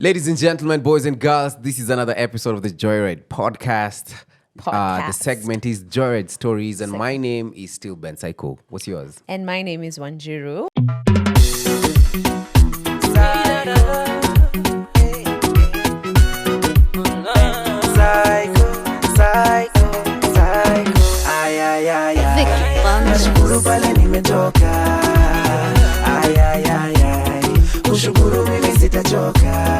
Ladies and gentlemen, boys and girls, this is another episode of the Joyride podcast. The segment is Joyride Stories, and my name is still Ben Psycho. What's yours? And my name is Wanjiru. Nashukuru pale nimetoka. Kushukuru mimi sitachoka.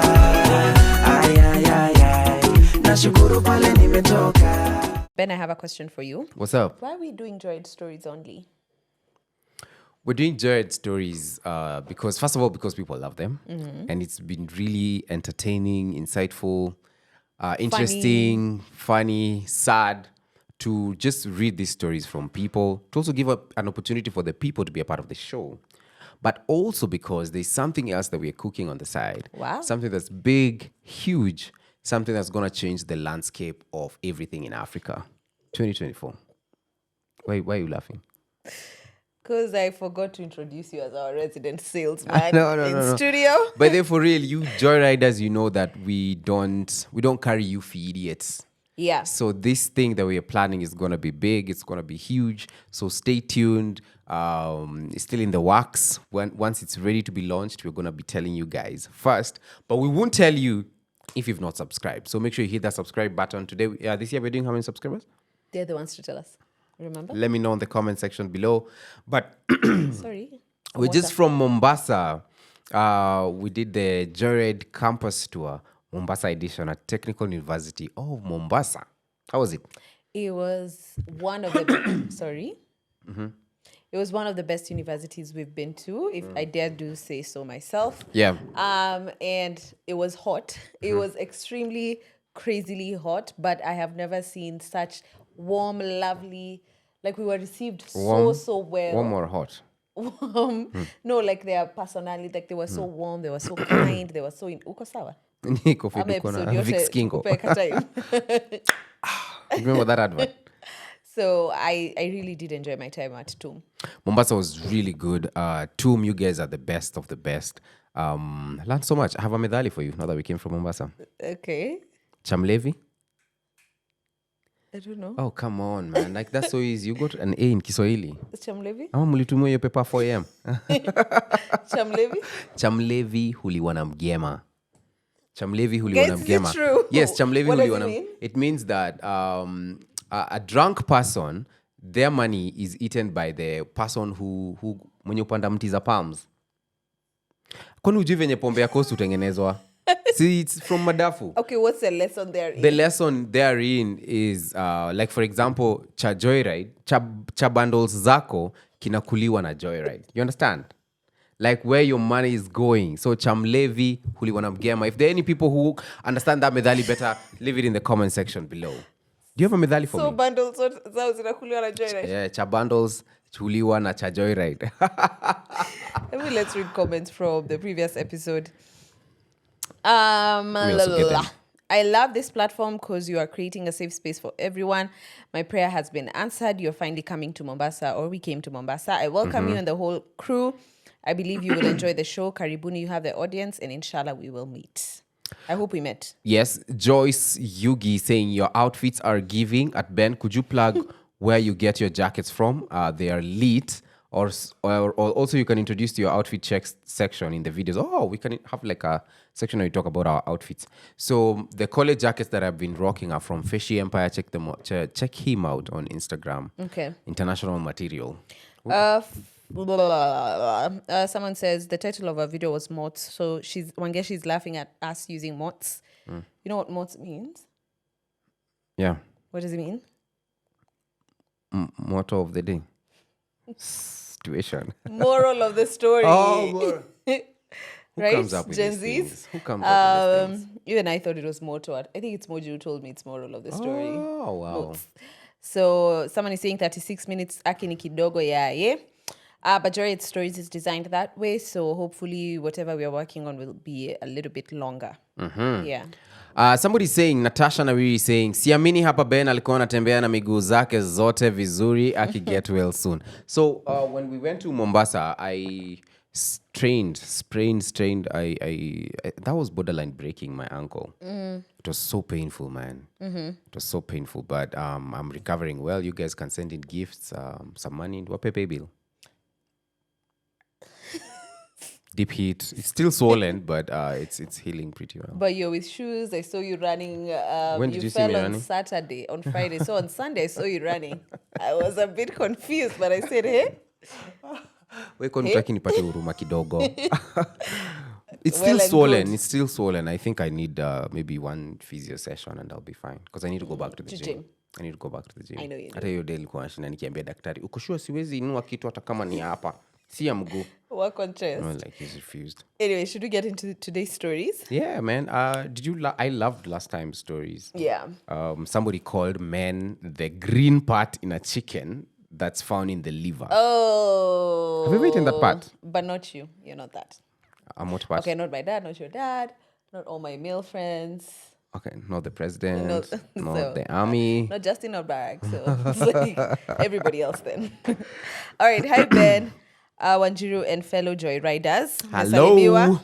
Nashukuru pale nimetoka. Ben, I have a question for you. What's up? Why are we doing Joyride Stories only? We're doing Joyride Stories because, first of all, because people love them. And it's been really entertaining, insightful, interesting, funny, sad, to just read these stories from people, to also give up an opportunity for the people to be a part of the show. But also because there's something else that we're cooking on the side. Wow. Something that's big, huge, something that's going to change the landscape of everything in Africa. 2024. Why are you laughing? Because I forgot to introduce you as our resident salesman No. studio. But then for real, you joyriders, you know that we don't carry you for idiots. Yeah. So this thing that we are planning is going to be big. It's going to be huge. So stay tuned. It's still in the works. Once it's ready to be launched, we're going to be telling you guys first. But we won't tell you if you've not subscribed. So make sure you hit that subscribe button. Today, this year, we're doing how many subscribers? They're the ones to tell us. Remember? Let me know in the comment section below. But Sorry. we're just from Mombasa. We did the Joyride campus tour, Mombasa edition at Technical University of Mombasa. How was it? It was one of the... Sorry? Mm-hmm. It was one of the best universities we've been to, if I dare do say so myself. Yeah. And it was hot. It was extremely, crazily hot, but I have never seen such warm, lovely... Like, we were received so well. Warm or hot? No, like their personality, like they were so warm, they were so kind, they were so in uko sawa. Niko Fedu Kona, Vicks Kingo. Remember that advert? So I really did enjoy my time at TUM. Mombasa was really good. TUM, you guys are the best of the best. Learned so much. I have a medali for you now that we came from Mombasa. Okay. Chamlevi? I don't know. Oh, come on, man. Like, that's so easy. You got an A in Kiswahili. Chamlevi? Ama mlitumia hiyo paper 4am. Chamlevi? Chamlevi huliwa na mgema. Chamlevi huliwa na Guys, is mgema. it true? Yes, chamlevi What does huliwa it na... mean? It means that a drunk person, their money is eaten by the person who mwenye upanda mti za palms. Kwani hujui venye pombe ya kosi utengenezwa? See, it's from Madafu. Okay, what's the lesson there? The lesson therein is, like, for example, cha joyride, cha bundles zako kinakuliwa na joyride. You understand? Like, where your money is going. So, chamlevi huliwa na mgema. If there are any people who understand that medali better, leave it in the comment section below. Do you have a medali for So me? bundles, zao zinakuliwa na Joyride. Yeah, cha bundles huliwa na cha joyride. Maybe let's read comments from the previous episode. also get them. I love this platform because you are creating a safe space for everyone. My prayer has been answered. You're finally coming to Mombasa, or we came to Mombasa. I welcome you and the whole crew. I believe you will enjoy the show. Karibuni, you have the audience, and inshallah, we will meet. I hope we met. Yes, Joyce Yugi saying your outfits are giving. At Ben, could you plug where you get your jackets from? They are lit. Or also you can introduce to your outfit checks section in the videos. Oh, we can have like a section where we talk about our outfits. So the college jackets that I've been rocking are from Fishy Empire. Check them out. Check him out on Instagram. Okay. International material. Someone says the title of our video was mots. So she's laughing at us using mots. You know what mots means? Yeah. What does it mean? Motto of the day. Situation. Moral of the story. Oh, Who right? comes up with Gen these Zs? things? Who comes up with these things? Even I thought it was motto. I think it's Moju who told me it's moral of the story. Oh, wow. Mots. So someone is saying 36 minutes akini kidogo yeah. But Joyride Stories is designed that way. So hopefully whatever we are working on will be a little bit longer. Yeah. Somebody saying, Natasha Nawiri saying, siamini hapa Ben alikuwa anatembea na miguu zake zote vizuri aki get well soon. So when we went to Mombasa, strained. I that was borderline breaking my ankle. It was so painful, man. It was so painful, but I'm recovering well. You guys can send in gifts, some money, what pay bill. Deep heat. It's still swollen, but it's healing pretty well. But you're with shoes. I saw you running. When did you see fell me on running? Saturday, on Friday. So on Sunday, I saw you running. I was a bit confused, but I said, hey. Weko nitaki nipate huruma kidogo. It's Well still and swollen. good. It's still swollen. I think I need maybe one physio session and I'll be fine. Because I need to go back to the gym. I need to go back to the gym. I know you do. Hata hiyo day nilikuwa nashinda nikiambia daktari, uko sure siwezi inua kitu hata kama ni hapa. Si ya mguu. Work on chest. No, like he's refused. Anyway, should we get into today's stories? Yeah, man. I loved last time's stories. Yeah. Somebody called men the green part in a chicken that's found in the liver. Oh. Have you ever eaten that part? But not you. You're not that. What part? Okay, not my dad, not your dad, not all my male friends, Okay, not the president, No, not so, the army. not Justin or Barack. So it's like everybody else then. All right. Hi, Ben, Wanjiru, and fellow Joyriders. Hello. Mesalimiwa.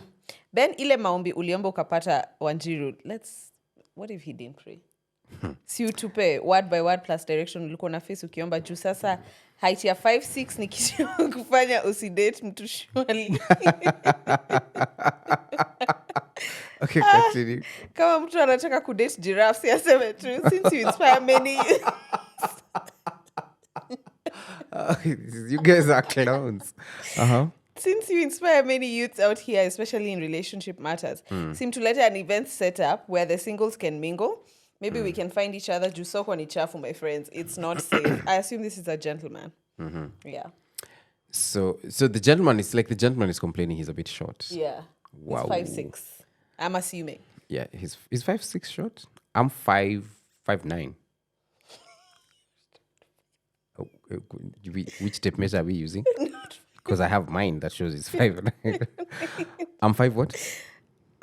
Ben, ile maombi uliomba ukapata Wanjiru. What if he didn't pray? Si utupe word by word plus direction ulikuwa na face ukiomba juu sasa height ya 5'6" ni kitu kufanya usidate mtu shwali. Okay, continue. Kama mtu anataka kudate giraffe si aseme true since you inspire many. You guys are clowns. Since you inspire many youths out here, especially in relationship matters, seem to let an event set up where the singles can mingle. Maybe we can find each other. Soko ni chafu, my friends. It's not safe. I assume this is a gentleman. Yeah. So the gentleman is complaining he's a bit short. Yeah. Wow. He's 5'6". I'm assuming. Yeah, he's 5'6" short. I'm 5'9". Oh, which tape measure are we using? Because I have mine that shows it's 5'9". I'm 5 what?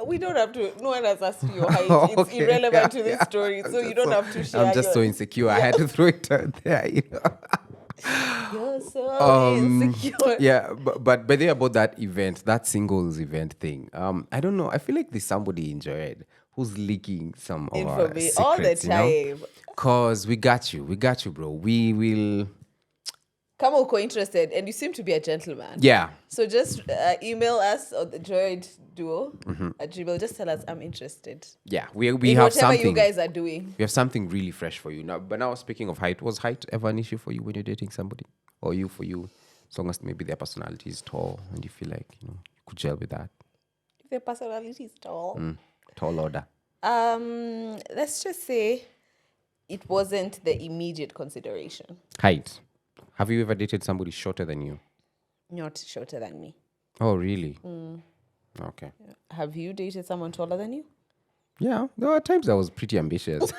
We don't have to. No one has asked you your height. It's Okay. irrelevant to this story, so you don't have to share. I'm just so insecure. I had to throw it out there. You know? You're so insecure. Yeah, but by the way, about that event, that singles event thing, I don't know. I feel like there's somebody in Jared who's leaking some of our secrets, all the time. Because we got you, bro. We will. Come uko interested, and you seem to be a gentleman. Yeah. So just email us on the Droid Duo at Gmail. Just tell us I'm interested. Yeah, we In have whatever something. you guys are doing. We have something really fresh for you now. But now, speaking of height, was height ever an issue for you when you're dating somebody, or for you, as long as maybe their personality is tall and you feel like you could gel with that? If their personality is tall. Tall order. Let's just say it wasn't the immediate consideration. Height. Have you ever dated somebody shorter than you? Not shorter than me. Oh, really? Okay. Have you dated someone taller than you? Yeah, there were times I was pretty ambitious.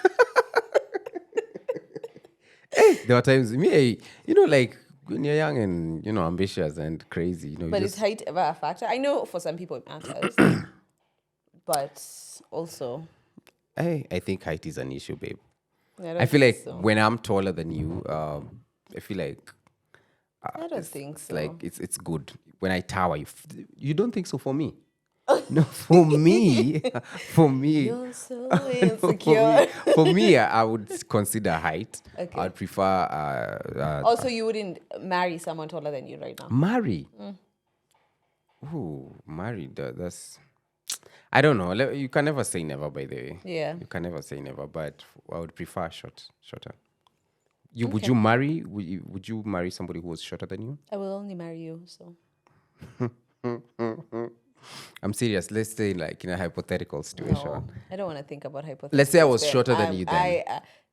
There were times, like when you're young and, ambitious and crazy, But is height ever a factor? I know for some people it matters. But also... I think height is an issue, babe. I feel like so. when I'm taller than you, I feel like... I don't think so. Like, it's good. When I tower, you don't think so for me? No, for me. You're so insecure. For me, I would consider height. Okay. I'd prefer... Also, you wouldn't marry someone taller than you right now. Marry? Ooh, married. That's... I don't know. You can never say never, by the way. Yeah. You can never say never, but I would prefer shorter. Would you marry? Would you marry somebody who was shorter than you? I will only marry you, so. I'm serious. Let's say like in a hypothetical situation. No, I don't want to think about hypotheticals. Let's say I was Ben. shorter than you then.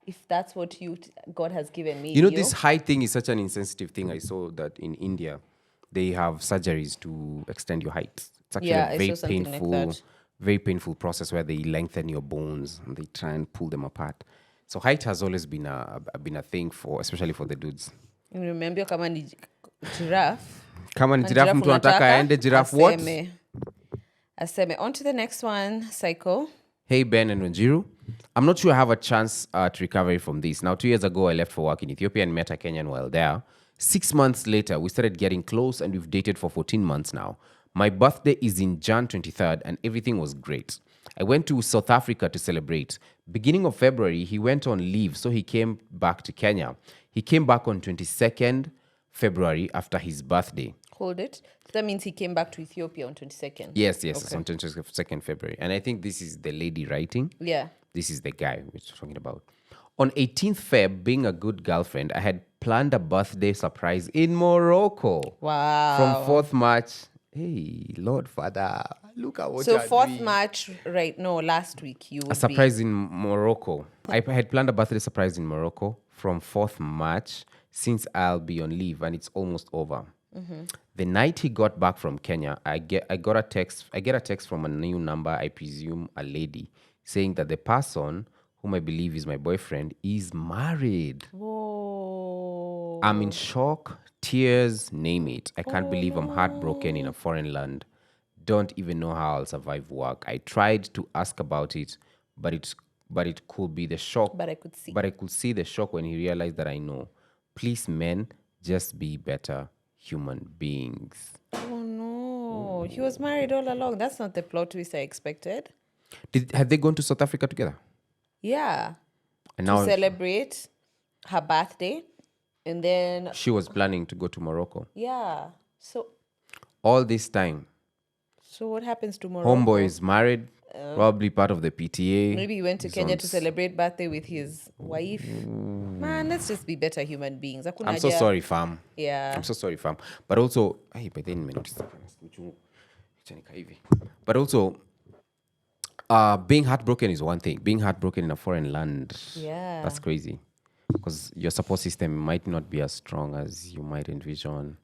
If that's what God has given me. This height thing is such an insensitive thing. I saw that in India, they have surgeries to extend your height. It's actually a very painful, very painful process where they lengthen your bones and they try and pull them apart. So height has always been a thing especially for the dudes. Remember kama ni giraffe. Kama ni giraffe mtu anataka aende giraffe what? Aseme. On to the next one, Psycho. Hey Ben and Wanjiru. I'm not sure I have a chance to recover from this. Now 2 years ago I left for work in Ethiopia and met a Kenyan while there. 6 months later, we started getting close and we've dated for 14 months now. My birthday is in Jan 23rd and everything was great. I went to South Africa to celebrate. Beginning of February, he went on leave, so he came back to Kenya. He came back on 22nd February after his birthday. Hold it. So that means he came back to Ethiopia on 22nd. Yes, it's on 22nd February. And I think this is the lady writing. Yeah. This is the guy we're talking about. On 18th Feb, being a good girlfriend, I had planned a birthday surprise in Morocco. Wow. From 4th March. Hey, Lord Father, look at what So you're 4th doing. March, last week, you would A surprise in Morocco. I had planned a birthday surprise in Morocco from 4th March since I'll be on leave and it's almost over. The night he got back from Kenya, I get a text from a new number, I presume a lady, saying that the person whom I believe is my boyfriend is married. Whoa. I'm in shock, tears, name it. I can't believe I'm heartbroken in a foreign land. Don't even know how I'll survive work. I tried to ask about it, but it could be the shock. But I could see. But I could see the shock when he realized that I know. Please, men, just be better human beings. Oh no. He was married all along. That's not the plot twist I expected. Had they gone to South Africa together? Yeah. And To now celebrate her birthday. And then, she was planning to go to Morocco. yeah. So All this time, what happens to Morocco? homeboy is married, probably part of the PTA. Maybe he went to He's Kenya on to celebrate birthday with his wife. Man, let's just be better human beings. Hakuna I'm so haja- sorry, fam. Yeah. I'm so sorry, fam. But also, by then, but also, being heartbroken is one thing. Being heartbroken in a foreign land, Yeah. that's crazy. Because your support system might not be as strong as you might envision.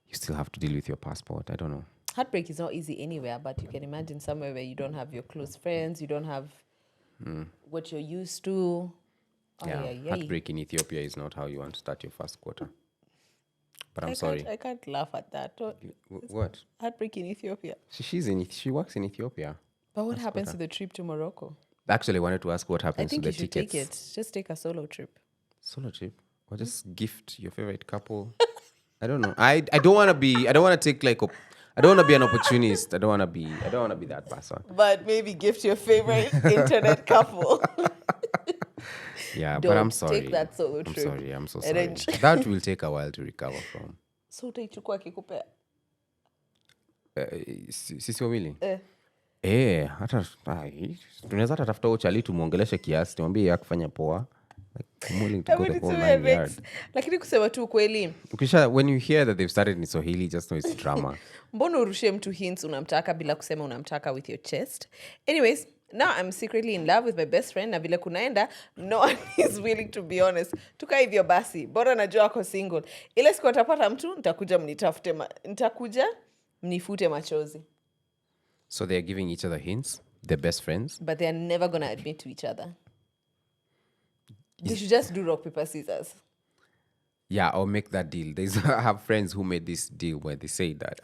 You still have to deal with your passport. I don't know. Heartbreak is not easy anywhere, but you can imagine somewhere where you don't have your close friends, you don't have what you're used to. Yeah, Ay, ay, ay. heartbreak in Ethiopia is not how you want to start your first quarter. But I'm sorry. I can't laugh at that. What? Heartbreak in Ethiopia. She works in Ethiopia. But what happens to the trip to Morocco? Actually, I wanted to ask what I happens to think the you should tickets. take it. Just take a solo trip. Solo trip, or just gift your favorite couple. I don't know. I don't want to be. I don't want to take like. I don't want to be an opportunist. I don't want to be that person. But maybe gift your favorite internet couple. Yeah, but Don't I'm sorry. take that solo I'm trip. sorry. I'm so And sorry. then- That will take a while to recover from. So utaichukua akikupea. Sisi wawili. Hata tunaweza hata tafuta uchali tumuongeleshe kiasi, tumwambie yeye akufanya poa. Like, I'm willing to go the whole 9 yard. Lakini kusema tu kweli, When you hear that they've started in Swahili, just know it's drama. mbona urushe mtu hints unamtaka bila kusema unamtaka with your chest? Anyways, now I'm secretly in love with my best friend na vile kunaenda, no one is willing to be honest. Tuka hivyo basi, bora najua ako single. Ile siku atapata mtu, nitakuja mnifute machozi. So they're giving each other hints. They're best friends. But they're never going to admit to each other. They should just do rock, paper, scissors. Yeah, or make that deal. I have friends who made this deal where they say that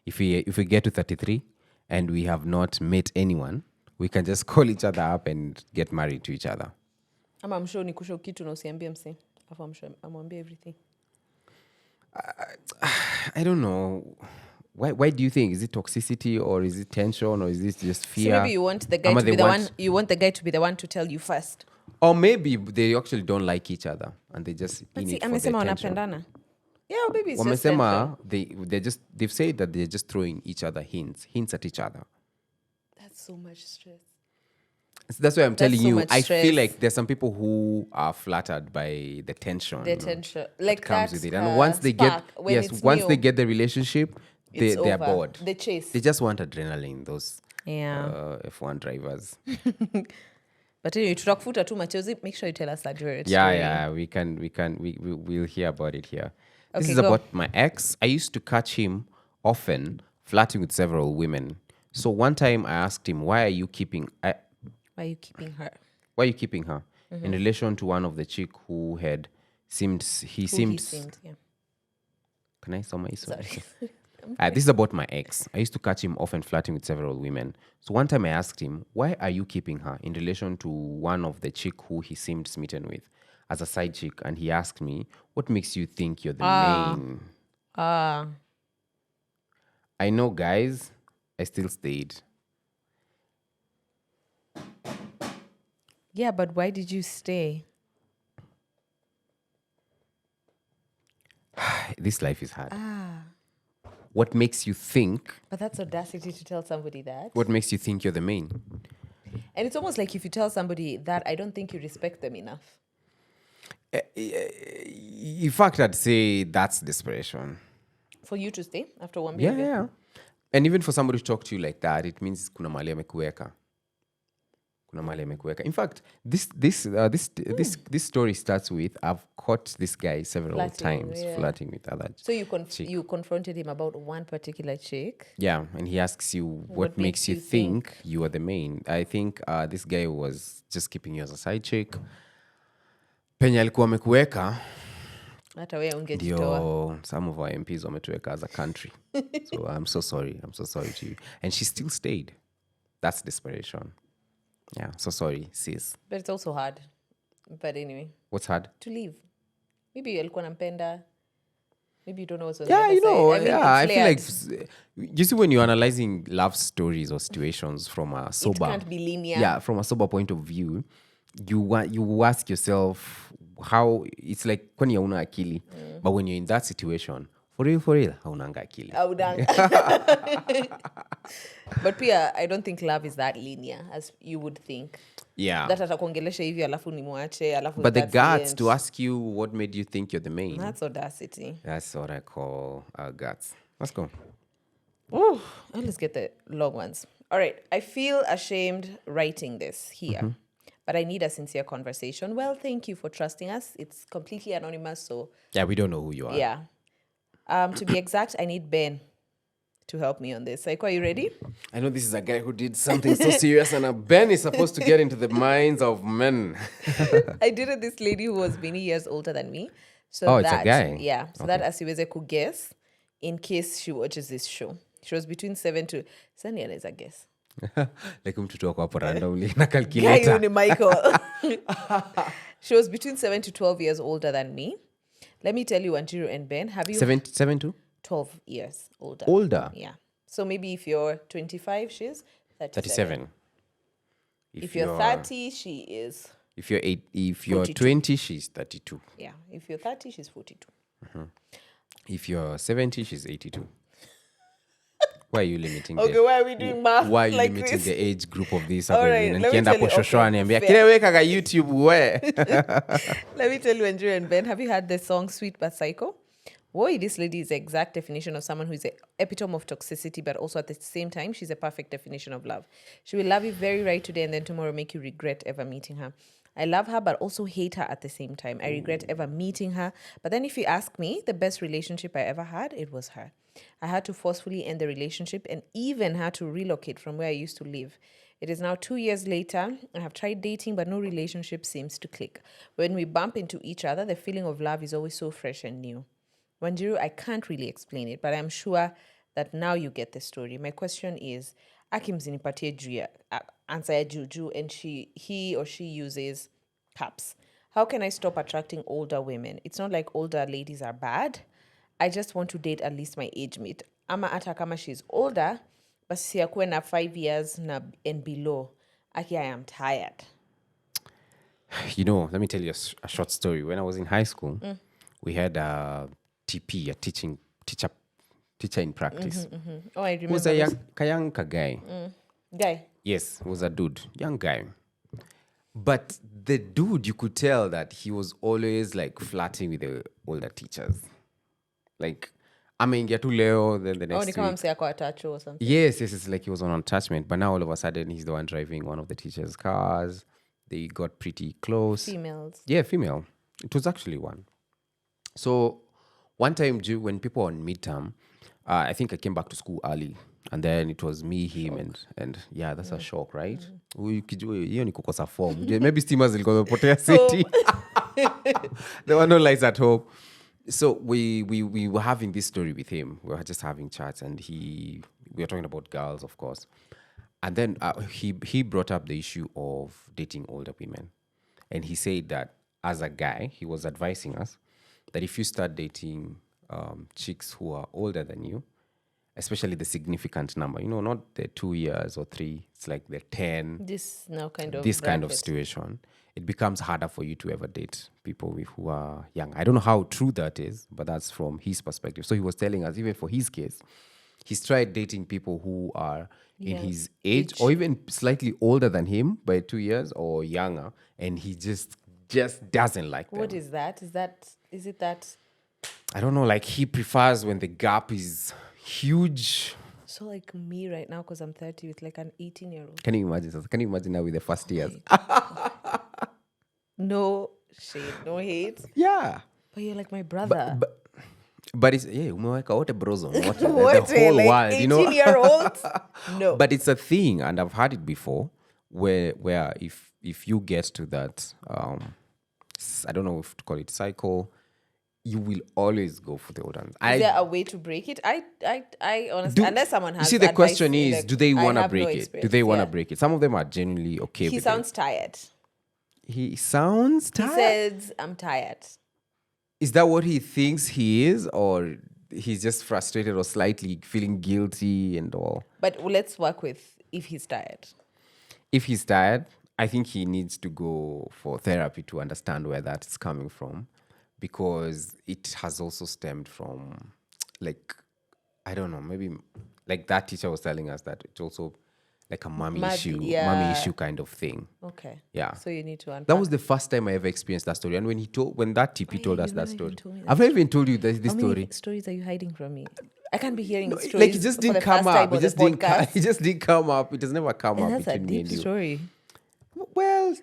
if we get to 33 and we have not met anyone, we can just call each other up and get married to each other. I'm sure nikusho kitu na usiambie mse. I'm sure amwambie everything. I don't know. Why do you think? Is it toxicity or is it tension or is this just fear? So maybe you want the guy Ama to be they the want- one. You want the guy to be the one to tell you first. Or maybe they actually don't like each other and they just in it for the Amesema attention. wanapendana. Yeah, maybe it's just tension. Wamesema they've said that they're just throwing each other hints at each other. That's so much stress. So that's why I'm telling so you. much I stress. feel like there's some people who are flattered by the tension. The tension, like comes that, with it, and once they spark, get when it's once new, they get the relationship, it's they're over. bored. The chase. They just want adrenaline. Those Yeah. F1 drivers. But anyway, tutakufuta tu machozi. Make sure you tell us that story. Yeah. We'll hear about it here. This Okay, is go. about my ex. I used to catch him often flirting with several women. So one time I asked him, "Why are you keeping Why are you keeping her? Why are you keeping her?" In relation to one of the chick who had seemed. He seemed, yeah. Can I summarize? Sorry. This is about my ex. I used to catch him often flirting with several women. So one time I asked him, "Why are you keeping her?" in relation to one of the chick who he seemed smitten with. as a side chick, and he asked me, "What makes you think you're the main?" Ah. I know, guys. I still stayed. Yeah, but why did you stay? This life is hard. What makes you think? But that's audacity to tell somebody that. What makes you think you're the main? And it's almost like if you tell somebody that, I don't think you respect them enough. In fact, I'd say that's desperation. For you to stay after one Yeah, behavior. yeah. And even for somebody to talk to you like that, it means kuna mahali amekuweka. Kuna mahali amekuweka. In fact, this story starts with, I've caught this guy several Flirting, times yeah. flirting with other. So you confronted him about one particular chick. Yeah, and he asks you, what makes you think you are the main? I think this guy was just keeping you as a side chick. Penye alikuwa amekuweka, Hata wewe ungejitoa. ndio some of our MPs wametuweka as a country. So I'm so sorry to you. And she still stayed. That's desperation. Yeah, so sorry, sis. But it's also hard. But anyway, What's hard? to leave. Maybe alikuwa nampenda. Maybe you don't know what's on the Yeah, other you know, side. I it's feel layered. like you see when you're analyzing love stories or situations from a sober, It can't be linear. yeah, from a sober point of view, you ask yourself how it's like when you're una akili, but when you're in that situation, for real, haunanga akili. But pia, I don't think love is that linear as you would think. Yeah, That atakuongelesha hivi alafu nimwache alafu but the that's the guts end. to ask you what made you think you're the main. That's audacity. That's what I call guts. Let's go. Ooh, let's get the long ones. All right. I feel ashamed writing this here, but I need a sincere conversation. Well, thank you for trusting us. It's completely anonymous, so Yeah, we don't know who you are. yeah. To be exact, I need Ben to help me on this. Like, are you ready? I know this is a guy who did something so serious, and Ben is supposed to get into the minds of men. I dated this lady who was many years older than me. So Oh, that, it's a guy? Yeah. So that asiweze could guess in case she watches this show. She was between 7 to... Sanya is a guess. Like mtoto wako hapo randomly na Guy calculator. Uni Michael. She was between 7 to 12 years older than me. Let me tell you, Wanjiru and Ben, have you... 7 to 12 years older. older. Yeah. So maybe if you're 25, she's 37. 37. If you're 30, she is... If you're 42. 20, she's 32. Yeah. If you're 30, she's 42. If you're 70, she's 82. Why are you limiting? Okay, why are we doing math Why are you like limiting this? the age group of this? All right, let me Nikienda tell you, hapo shosho okay, aniambia, fair. kile weka ka YouTube we. Let me tell you, Andrew and Ben, have you heard the song Sweet But Psycho? Boy, this lady is the exact definition of someone who is the epitome of toxicity, but also at the same time, she's a perfect definition of love. She will love you very right today and then tomorrow make you regret ever meeting her. I love her, but also hate her at the same time. I regret ever meeting her. But then if you ask me, the best relationship I ever had, it was her. I had to forcefully end the relationship and even had to relocate from where I used to live. It is now 2 years later. I have tried dating, but no relationship seems to click. When we bump into each other, the feeling of love is always so fresh and new. Wanjiru, I can't really explain it, but I'm sure that now you get the story. My question is, Akim zinipatie juu ya answer ya juju, and he or she uses caps. How can I stop attracting older women? It's not like older ladies are bad. I just want to date at least my age mate. Ama ata kama she's older, but siyakuwe na 5 years and below. Aki, I am tired. You know, let me tell you a short story. When I was in high school, we had a TP, a teacher in practice. Oh, I He remember. was a young guy. Guy. Yes, he was a dude, young guy. But the dude, you could tell that he was always like flirting with the older teachers. Like, I mean, get to Leo, then the Oh, next ni kama week. mse ako atacho or something. Yes, it's like he was on attachment. But now all of a sudden, he's the one driving one of the teacher's cars. They got pretty close. Females. Yeah, female. It was actually one. So one time when people were on midterm, I think I came back to school early. And then it was me, him, and yeah, that's a shock, right? Hiyo ni kukosa form. Maybe steamers zilikuwa zimepotea city. There were no lights at home. So we were having this story with him. We were just having chats, and we were talking about girls, of course. And then he brought up the issue of dating older women. And he said that as a guy, he was advising us that if you start dating chicks who are older than you, especially the significant number, not the 2 years or 3, it's like the 10, This now kind of this kind of bracket. situation, it becomes harder for you to ever date people who are young. I don't know how true that is, but that's from his perspective. So he was telling us, even for his case, he's tried dating people who are in his age or even slightly older than him by 2 years or younger, and he just doesn't like them. What is that? Is it that? I don't know, like he prefers when the gap is huge. So like me right now, because I'm 30 with like an 18-year-old. Can you imagine? Can you imagine now with the first years? No shade, no hate. Yeah. But you're like my brother. But it's umeweka wote bros on what the What, whole like world, 18-year-olds? No. But it's a thing, and I've had it before, where if you get to that, I don't know if to call it cycle, you will always go for the older ones. Is there a way to break it? I honestly, unless someone has. You see, the advice, question is, like, do they I want to have no break it? Do experience. they want to Yeah. break it? Some of them are genuinely okay He with sounds tired. it. He sounds He tired. says, "I'm tired." Is that what he thinks he is, or he's just frustrated or slightly feeling guilty and all? But let's work with if he's tired. If he's tired, I think he needs to go for therapy to understand where that is coming from, because it has also stemmed from, like, I don't know, maybe like that teacher was telling us that it's also like a mommy issue kind of thing. Okay. Yeah. So you need to unpack. That was the first time I ever experienced that story. And when that TP told us you've that never story, even told me that I've never even told you this How story. many stories are you hiding from me? I can't be hearing stories. Like it just for didn't the come first time up. on It just the didn't. podcast. It just didn't come up. It has never come And up that's a between me deep and you. story. Well,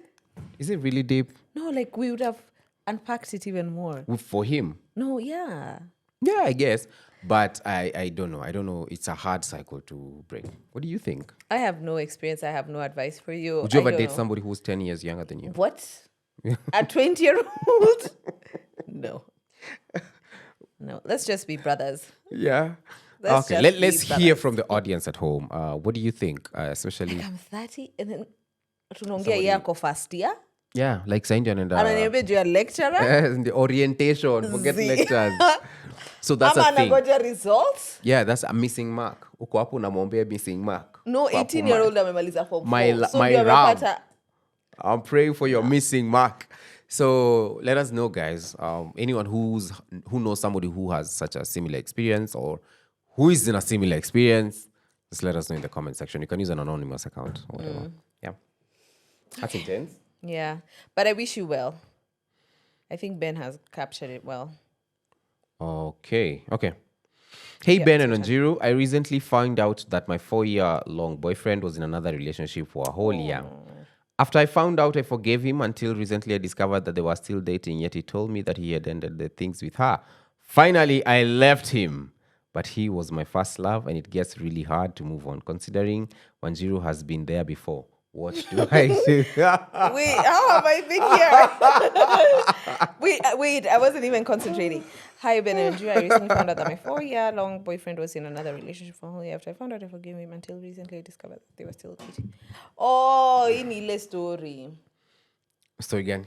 is it really deep? No, like we would have unpacked it even more. For him? No, yeah. Yeah, I guess. But I don't know. I don't know. It's a hard cycle to break. What do you think? I have no experience. I have no advice for you. Would you I ever don't date know. somebody who's 10 years younger than you? What? A 20-year-old? No. No. Let's just be brothers. Yeah. Let's Okay, just let's be hear brothers. from the audience at home. What do you think? Especially, I'm 30 and then tunaongea yeye ako first year. yeah, like Saint John and Ananiambia juu ya lecturer. the orientation, forget Zii. lectures. So that's Ama a thing. anagoja results. Yeah, that's a missing mark. Uko hapo unamwombea missing mark. No, Uko hapo 18-year-old amemaliza form My 4. So my ndio ram. amepata. I'm praying for your missing mark. So let us know, guys. Anyone who knows somebody who has such a similar experience or who is in a similar experience, just let us know in the comment section. You can use an anonymous account or whatever. Yeah. That's intense. Yeah. But I wish you well. I think Ben has captured it well. Okay. Hey, Ben and Onjiru, I recently found out that my 4-year-long boyfriend was in another relationship for a whole year. After I found out, I forgave him until recently I discovered that they were still dating, yet he told me that he had ended the things with her. Finally, I left him. But he was my first love, and it gets really hard to move on, considering Wanjiru has been there before. What do I do? Wait, how have I been here? wait, I wasn't even concentrating. Hi, Ben and Drew. I recently found out that my 4-year-long boyfriend was in another relationship for a whole year. After I found out, I forgave him until recently I discovered that they were still dating. Oh, hii ni ile story. Story again.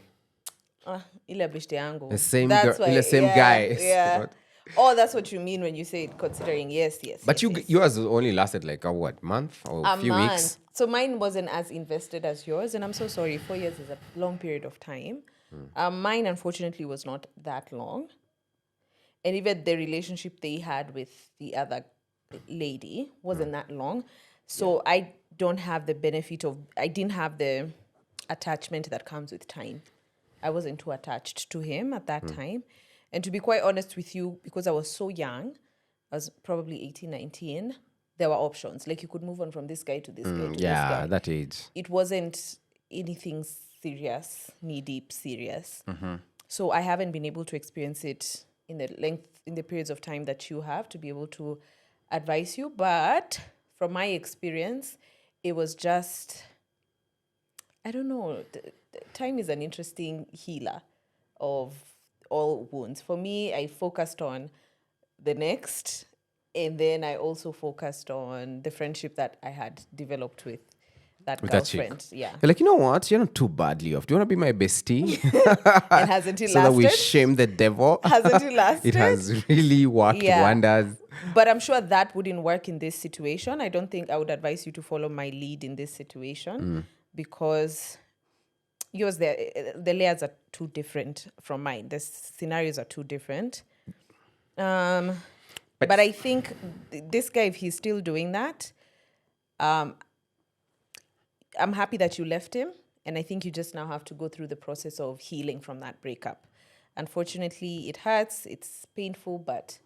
Ile beshte yangu. The same That's girl, why- the same yeah, guy. Yeah. What? Oh, that's what you mean when you say it, considering. Yes. But yes, yes. yours only lasted like a month or a few month. weeks? So mine wasn't as invested as yours, and I'm so sorry. 4 years is a long period of time. Mine, unfortunately, was not that long. And even the relationship they had with the other lady wasn't that long. So I don't have the benefit of, I didn't have the attachment that comes with time. I wasn't too attached to him at that time. And to be quite honest with you, because I was so young, I was probably 18, 19, there were options. Like you could move on from this guy to this guy to this guy. That age. It wasn't anything serious, knee-deep serious. So I haven't been able to experience it in the periods of time that you have to be able to advise you. But from my experience, it was just, I don't know, time is an interesting healer of all wounds. For me, I focused on the next, and then I also focused on the friendship that I had developed with that With that chick. girlfriend. Yeah. You're like, you know what? You're not too badly off. Do you want to be my bestie? And hasn't it So that we lasted? shame the devil. Hasn't it lasted? It has really worked Yeah. wonders. But I'm sure that wouldn't work in this situation. I don't think I would advise you to follow my lead in this situation because yours, the layers are too different from mine. The scenarios are too different. But I think this guy, if he's still doing that, I'm happy that you left him. And I think you just now have to go through the process of healing from that breakup. Unfortunately, it hurts. It's painful, but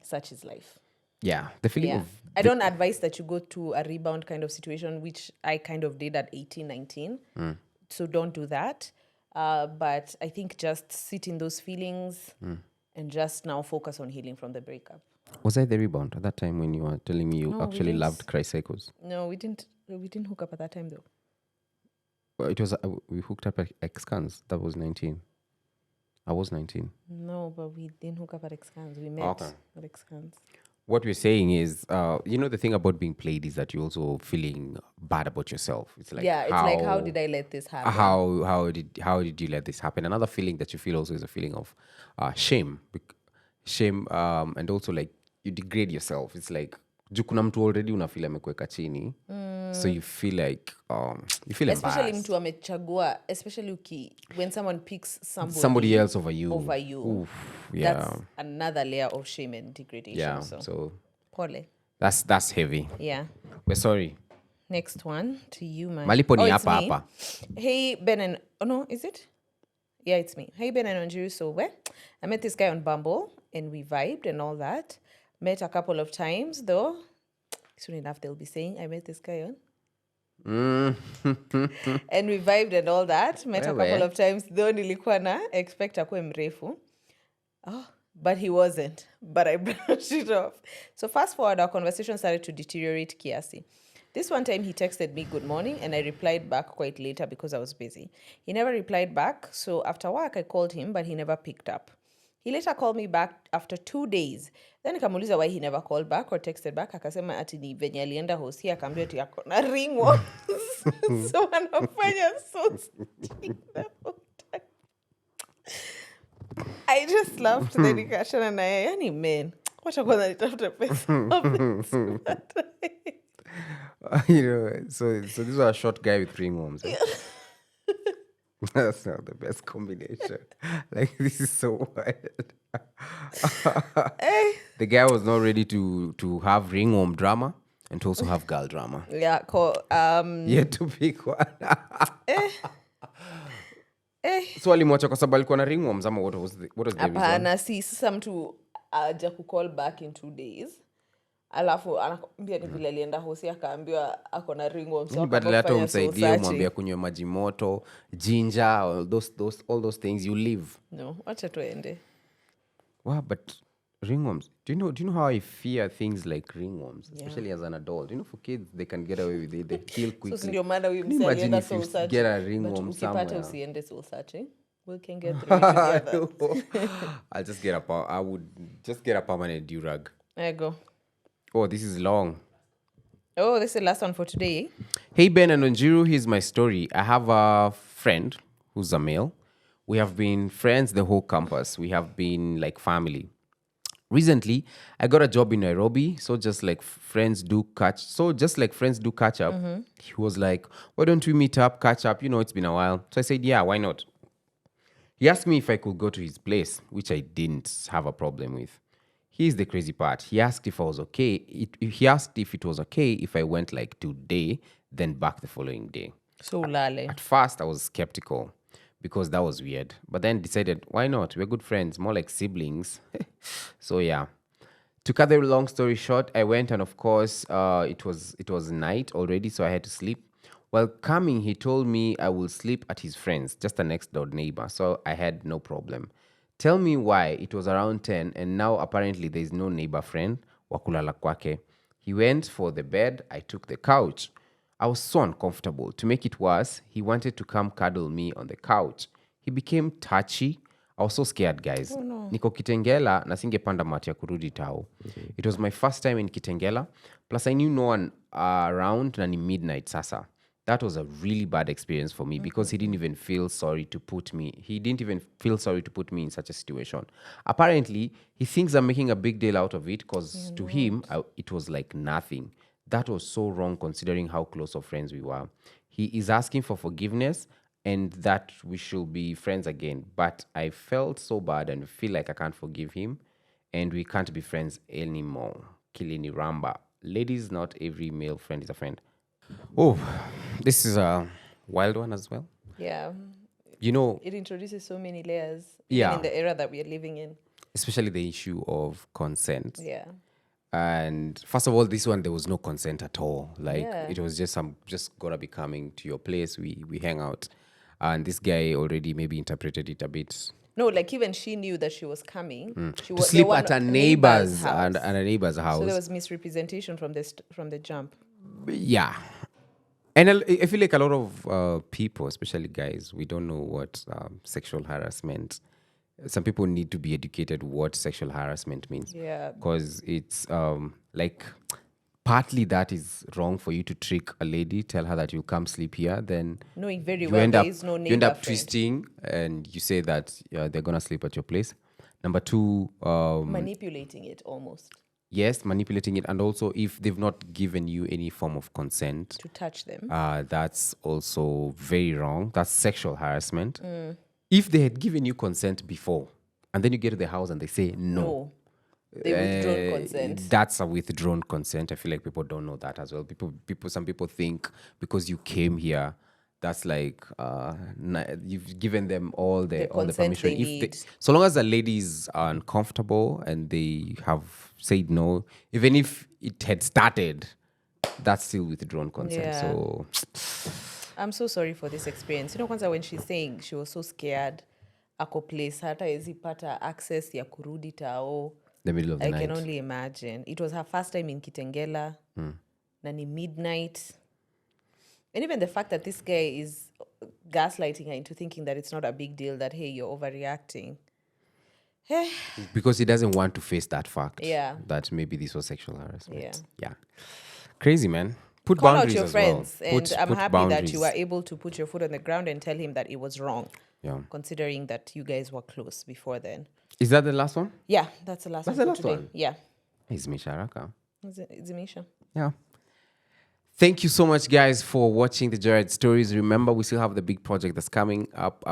such is life. Yeah. The feeling Yeah. of... I don't advise that you go to a rebound kind of situation, which I kind of did at 18, 19. So don't do that. But I think just sit in those feelings and just now focus on healing from the breakup. Was I the rebound at that time when you were telling me you No, we actually didn't loved Cry Cycles? No, we didn't hook up at that time though. Well, it was... we hooked up at X-Cans. That was 19. I was 19. No, but we didn't hook up at X-Cans. We met at X-Cans. What we're saying is, the thing about being played is that you're also feeling bad about yourself. It's like, how did I let this happen? How did you let this happen? Another feeling that you feel also is a feeling of shame. Shame, and also like you degrade yourself. It's like juu kuna mtu already unafeel amekuweka chini. So you feel like you feel especially embarrassed. mtu amechagua, especially when someone picks Somebody else over you. Oof, yeah. That's another layer of shame and degradation. Yeah. So So pole. that's heavy. Yeah. We're sorry. Next one to you, man. Malipo ni it's hapa me. hapa. Hey, Ben and... Oh, no, is it? Yeah, it's me. Hey, Ben and Onjiru. So, I met this guy on Bumble, and we vibed and all that. Met a couple of times, though. Soon enough, they'll be saying, I met this guy on. And we vibed and all that. Met a couple of times, though nilikuwa na expect akuwe mrefu. Oh, but he wasn't. But I brushed it off. So fast forward, our conversation started to deteriorate kiasi. This one time he texted me good morning and I replied back quite later because I was busy. He never replied back. So after work, I called him, but he never picked up. He later called me back after 2 days. Then nikamuuliza why he never called back or texted back. Akasema ati ni venye alienda hosi akaambia ati yako na ringworms. So anafanya so stupid the whole time. I just laughed. Then nikashana na yeye. Yani man, wacha kwanza nitafute pesa. So this was a short guy with ringworms. Eh? That's not the best combination. Like, this is so wild. The guy was not ready to have ringworm drama and to also have girl drama. Yeah, cool. You had to pick one. So alimwacha kwa sababu alikuwa na ringworms ama what was the reason? Hapana, si sasa mtu aja kucall back in 2 days. Alafu anakwambia ni vile alienda hosi akaambiwa ako na ringworms. So badala hata umsaidie mwambie kunywa maji moto, ginger, all those things you live. No, acha tuende. Wow, but ringworms. Do you know how I fear things like ringworms, especially as an adult? You know, for kids they can get away with it. They heal quickly. So ndio maana huyu Can you msee imagine alienda if you soul searching. get a ringworm But somewhere? ukipata usiende soul searching. We can get through it together. I would just get a permanent durag. There you go. Oh, this is long. Oh, this is the last one for today. Hey, Ben and Onjiru, here's my story. I have a friend who's a male. We have been friends the whole campus. We have been like family. Recently, I got a job in Nairobi. So just like friends do catch up, He was like, why don't we meet up, catch up? You know, it's been a while. So I said, yeah, why not? He asked me if I could go to his place, which I didn't have a problem with. Here's the crazy part. He asked if I was okay. He asked if it was okay if I went like today, then back the following day. So lale. At first, I was skeptical because that was weird. But then decided, why not? We're good friends, more like siblings. So yeah. To cut the long story short, I went and of course, it was night already, so I had to sleep. While coming, he told me I will sleep at his friend's, just a next door neighbor. So I had no problem. Tell me why it was around 10 and now apparently there is no neighbor friend, wakulala kwake. He went for the bed, I took the couch. I was so uncomfortable. To make it worse, he wanted to come cuddle me on the couch. He became touchy. I was so scared, guys. Oh, no. Niko Kitengela na singepanda mati ya kurudi tao. It was my first time in Kitengela. Plus I knew no one around nani midnight sasa. That was a really bad experience for me because he didn't even feel sorry to put me. He didn't even feel sorry to put me in such a situation. Apparently, he thinks I'm making a big deal out of it because to him, it was like nothing. That was so wrong considering how close of friends we were. He is asking for forgiveness and that we should be friends again. But I felt so bad and feel like I can't forgive him and we can't be friends anymore. Kilini Ramba. Ladies, not every male friend is a friend. Oh, this is a wild one as well. Yeah. You know, It introduces so many layers, Yeah. even in the era that we are living in. especially the issue of consent. Yeah. And first of all, this one there was no consent at all. Like Yeah. it was just just gonna be coming to your place. We hang out, and this guy already maybe interpreted it a bit No, like even she knew that she was coming. She to was sleep at a neighbor's house. and a neighbor's house. So there was misrepresentation from the jump. Yeah. And I feel like a lot of people, especially guys, we don't know what sexual harassment. Some people need to be educated what sexual harassment means. Yeah. Because it's like partly that is wrong for you to trick a lady, tell her that you come sleep here, then Knowing very you well end there up is no you end neighbor up friend. twisting and you say that they're gonna sleep at your place. Number two, Manipulating it almost yes, manipulating it, and also if they've not given you any form of consent, to touch them. that's also very wrong. That's sexual harassment. If they had given you consent before, and then you get to the house and they say no, They withdrawn consent. that's a withdrawn consent. I feel like people don't know that as well. Some people think because you came here, that's like you've given them all the consent permission. they need. So long as the ladies are uncomfortable and they have said no, even if it had started, that's still withdrawn consent. Yeah. So I'm so sorry for this experience. You know, kwanza when she's saying she was so scared, ako place hata hezi pata access ya kurudi tao. the middle of the I night. can only imagine. It was her first time in Kitengela. Na ni midnight. And even the fact that this guy is gaslighting her into thinking that it's not a big deal, that, hey, you're overreacting. Because he doesn't want to face that fact. Yeah. That maybe this was sexual harassment. Yeah. Yeah. Crazy, man. Put Call out boundaries your as friends. well. And I'm put happy boundaries. that you were able to put your foot on the ground and tell him that it was wrong, Yeah. considering that you guys were close before then. Is that the last one? Yeah, that's the last That's one. the for last today. one? Yeah. It's Misharaka. It's Misha. Yeah. Thank you so much, guys, for watching the Jared Stories. Remember, we still have the big project that's coming up.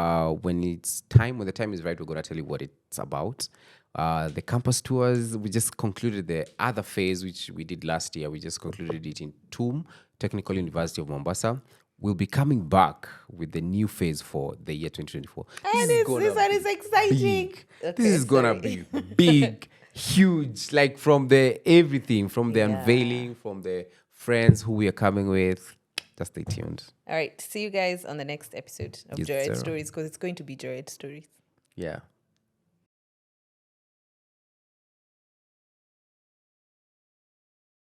When the time is right, we're going to tell you what it's about. The campus tours, we just concluded the other phase, which we did last year. We just concluded it in TUM, Technical University of Mombasa. We'll be coming back with the new phase for the year 2024. And this one is exciting. Big. Okay, This is gonna be big, huge. Like from the everything, from the unveiling, from the friends who we are coming with. Just stay tuned. All right. See you guys on the next episode of Yes, Jared sir. Stories, because it's going to be Jared Stories. Yeah.